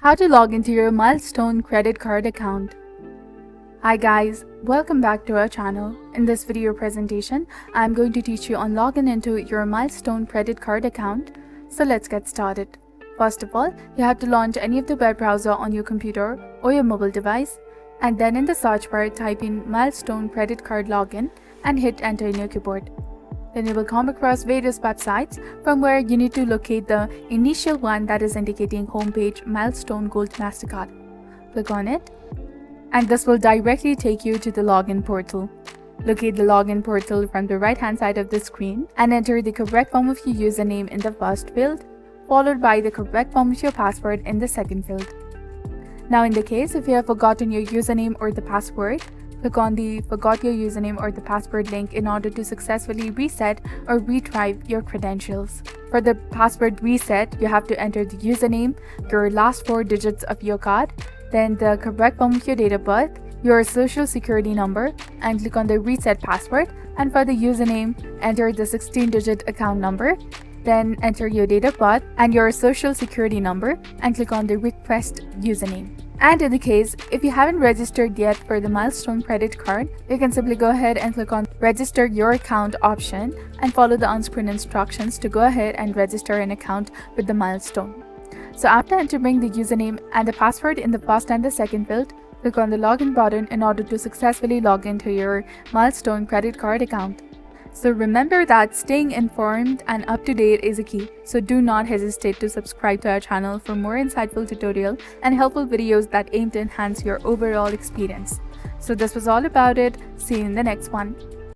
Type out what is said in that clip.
How to log into your Milestone credit card account. Hi guys, welcome back to our channel. In this video presentation, I'm going to teach you on logging into your Milestone credit card account. So let's get started. First of all, you have to launch any of the web browser on your computer or your mobile device, and then in the search bar type in Milestone credit card login and hit enter in your keyboard. Then you will come across various websites from where you need to locate the initial one that is indicating homepage Milestone Gold Mastercard. Click on it, and this will directly take you to the login portal. Locate the login portal from the right hand side of the screen and enter the correct form of your username in the first field, followed by the correct form of your password in the second field. Now in the case if you have forgotten your username or the password, click on the Forgot Your Username or the Password link in order to successfully reset or retrieve your credentials. For the password reset, you have to enter the username, your last 4 digits of your card, then the correct form of your date of birth, your social security number, and click on the Reset Password. And for the username, enter the 16-digit account number, then enter your date of birth and your social security number and click on the Request Username. And in the case, if you haven't registered yet for the Milestone credit card, you can simply go ahead and click on Register Your Account option and follow the on-screen instructions to go ahead and register an account with the Milestone. So after entering the username and the password in the first and the second field, click on the Login button in order to successfully log into your Milestone credit card account. So remember that staying informed and up to date is a key. So do not hesitate to subscribe to our channel for more insightful tutorials and helpful videos that aim to enhance your overall experience. So this was all about it. See you in the next one.